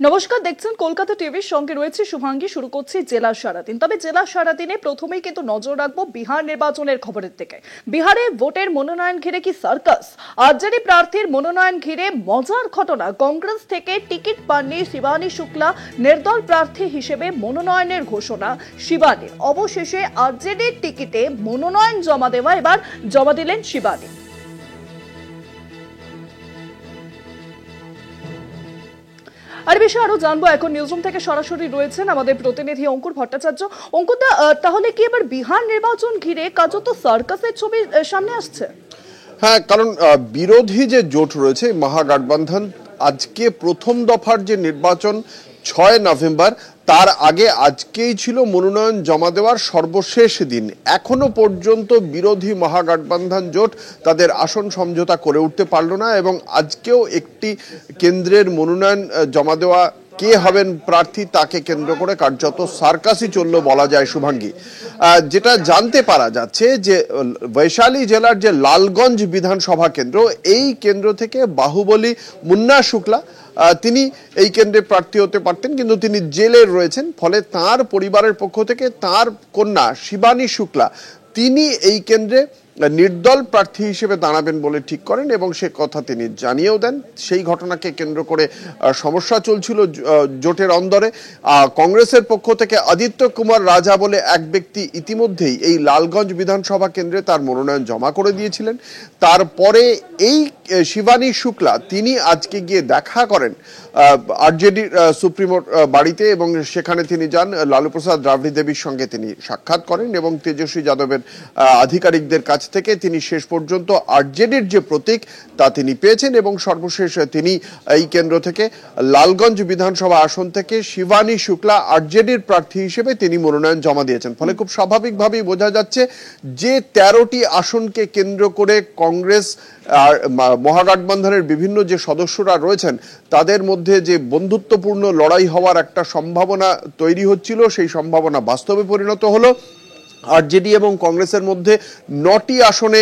নমস্কার, দেখছেন কলকাতা টিভির সঙ্গে রয়েছে শুভাঙ্গী। শুরু করছি জেলা সারাদিন। তবে জেলা সারাদিনে প্রথমেই কিন্তু নজর রাখবো বিহার নির্বাচনের খবরের দিকে। বিহারে ভোটের মনোনয়ন ঘিরে কি সার্কাস? আরজেডি প্রার্থীর মনোনয়ন ঘিরে মজার ঘটনা। কংগ্রেস থেকে টিকিট পাননি শিবানী শুক্লা, নির্দল প্রার্থী হিসেবে মনোনয়নের ঘোষণা শিবানীর। অবশেষে আরজেডির টিকিটে মনোনয়ন জমা দিলেন শিবানী। আর বিষয়ে আরো জানবো, এখন নিউজরুম থেকে সরাসরি রয়েছেন আমাদের প্রতিনিধি অঙ্কুর ভট্টাচার্য। অঙ্কুরদা, তাহলে কি এবার বিহার নির্বাচন ঘিরে কার্যত সার্কাসের ছবি সামনে আসছে? হ্যাঁ, কারণ বিরোধী যে জোট রয়েছে মহাগঠবন্ধন, আজকে প্রথম দফার যে নির্বাচন 6 নভেম্বর, তার আগে আজকেই ছিল মনোনয়ন জমা দেওয়ার সর্বশেষ দিন। এখনো পর্যন্ত বিরোধী মহাগঠবন্ধন জোট তাদের আসন সমঝোতা করে উঠতে পারল না এবং আজকেও একটি কেন্দ্রের মনোনয়ন জমা দেওয়া, কে হবেন প্রার্থী তাকে কেন্দ্র করে কার্যত সার্কাসই চলল বলা যায় শুভাঙ্গী। যেটা জানতে পারা যাচ্ছে যে বৈশালী জেলার যে লালগঞ্জ বিধানসভা কেন্দ্র, এই কেন্দ্র থেকে বাহুবলী মুন্না শুক্লা তিনি এই কেন্দ্রে প্রার্থী হতে পারতেন, কিন্তু তিনি জেলে রয়েছেন। ফলে তার পরিবারের পক্ষ থেকে তার কন্যা শিবানী শুক্লা তিনি এই কেন্দ্রে নির্দল প্রার্থী হিসেবে দাঁড়াবেন বলে ঠিক করেন এবং সে কথা তিনি জানিয়েও দেন। সেই ঘটনাকে কেন্দ্র করে সমস্যা চলছিল জোটের অন্দরে। কংগ্রেসের পক্ষ থেকে আদিত্য কুমার রাজা বলে এক ব্যক্তি ইতিমধ্যেই এই লালগঞ্জ বিধানসভা কেন্দ্রে তার মনোনয়ন জমা করে দিয়েছিলেন। তারপরে এই শিবানী শুক্লা তিনি আজকে গিয়ে দেখা করেন আরজেডির সুপ্রিমোর বাড়িতে এবং সেখানে তিনি যান। লালু প্রসাদ রাবড়ি দেবীর সঙ্গে তিনি সাক্ষাৎ করেন এবং তেজস্বী যাদবের আধিকারিকদের কাছ থেকে তিনি শেষ পর্যন্ত আরজেডির যে প্রতীক তা তিনি পেয়েছেন এবং সর্বশেষ তিনি এই কেন্দ্র থেকে লালগঞ্জ বিধানসভা আসন থেকে শিবানী শুক্লা আরজেডির প্রার্থী হিসেবে তিনি মনোনয়ন জমা দিয়েছেন। ফলে খুব স্বাভাবিকভাবেই বোঝা যাচ্ছে যে 13টি আসনকে কেন্দ্র করে কংগ্রেস আর মহাগঠবন্ধনের বিভিন্ন যে সদস্যরা রয়েছেন তাদের মধ্যে যে বন্ধুত্বপূর্ণ লড়াই হওয়ার একটা সম্ভাবনা তৈরি হচ্ছিল, সেই সম্ভাবনা বাস্তবে পরিণত হলো। আরজেডি এবং কংগ্রেসের মধ্যে 9টি আসনে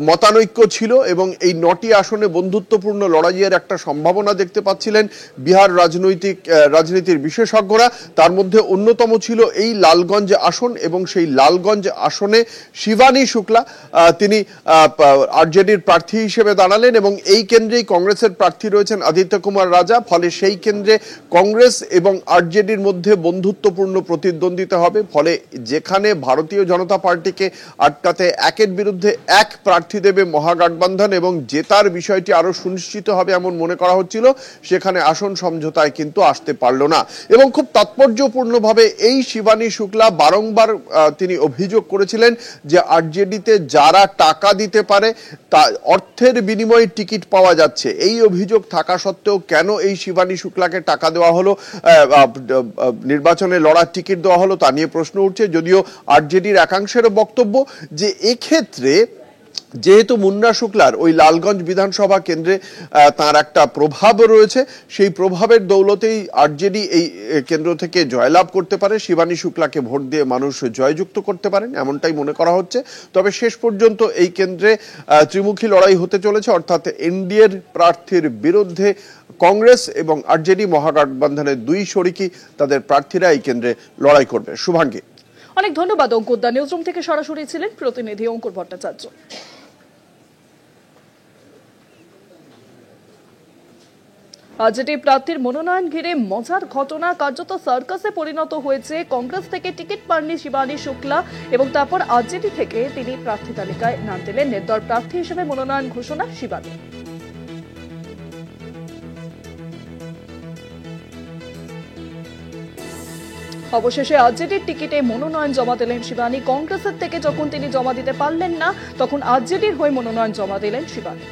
মতানৈক্য ছিল এবং এই 9টি আসনে বন্ধুত্বপূর্ণ লড়াইয়ের একটা সম্ভাবনা দেখতে পাচ্ছিলেন বিহার রাজনীতির বিশেষজ্ঞরা। তার মধ্যে অন্যতম ছিল এই লালগঞ্জ আসন এবং সেই লালগঞ্জ আসনে শিবানী শুক্লা তিনি আরজেডির প্রার্থী হিসেবে দাঁড়ালেন এবং এই কেন্দ্রেই কংগ্রেসের প্রার্থী রয়েছেন আদিত্য কুমার রাজা। ফলে সেই কেন্দ্রে কংগ্রেস এবং আরজেডির মধ্যে বন্ধুত্বপূর্ণ প্রতিদ্বন্দ্বিতা হবে। ফলে যেখানে ভারতীয় জনতা পার্টিকে আটকাতে একের বিরুদ্ধে এক প্রার্থী দেবে মহাগঠবন্ধন এবং জেতার বিষয়টি আরো সুনিশ্চিত হবে এমন মনে করা হচ্ছিল, সেখানে আসন সমঝোতায় কিন্তু আসতে পারল না। এবং খুব তাৎপর্যপূর্ণভাবে এই শিবানী শুক্লা বারংবার তিনি অভিযোগ করেছিলেন যে আরজেডিতে যারা টাকা দিতে পারে তা অর্থের বিনিময়ে টিকিট পাওয়া যাচ্ছে। এই অভিযোগ থাকা সত্ত্বেও কেন এই শিবানী শুক্লাকে টাকা দেওয়া হলো, নির্বাচনে লড়ার টিকিট দেওয়া হলো, তা নিয়ে প্রশ্ন উঠছে। যদিও আরজেডির একাংশেরও বক্তব্য যে এক্ষেত্রে যেহেতু মুন্না শুক্লার ওই লালগঞ্জ বিধানসভা কেন্দ্রে তার একটা প্রভাব রয়েছে, সেই প্রভাবের দৌলতেই আরজেডি এই কেন্দ্র থেকে জয়লাভ করতে পারে, শিবানী শুক্লাকে ভোট দিয়ে মানুষ জয়যুক্ত করতে পারেন এমনটাই মনে করা হচ্ছে। তবে শেষ পর্যন্ত এই কেন্দ্রে ত্রিমুখী লড়াই হতে চলেছে, অর্থাৎ এনডিএর প্রার্থীর বিরুদ্ধে কংগ্রেস এবং আরজেডি মহাগঠবন্ধনের দুই শরিকি তাদের প্রার্থীরা এই কেন্দ্রে লড়াই করবে। শুভাঙ্গী, অনেক ধন্যবাদ অঙ্কুর দা। নিউজরুম থেকে সরাসরি ছিলেন প্রতিনিধি অঙ্কুর ভট্টাচার্য। আরজেডি প্রার্থীর মনোনয়ন ঘিরে মজার ঘটনা, কার্যত সার্কাসে পরিণত হয়েছে। কংগ্রেস থেকে টিকিট পাননি শিবানী শুক্লা এবং তারপর আরজেডি থেকে তিনি প্রার্থী তালিকায় নাম দিলেন। নির্দল প্রার্থী হিসেবে মনোনয়ন ঘোষণা শিবানী। অবশেষে আরজেডির টিকিটে মনোনয়ন জমা দিলেন শিবানী। কংগ্রেসের থেকে যখন তিনি জমা দিতে পারলেন না, তখন আরজেডির হয়ে মনোনয়ন জমা দিলেন শিবানী।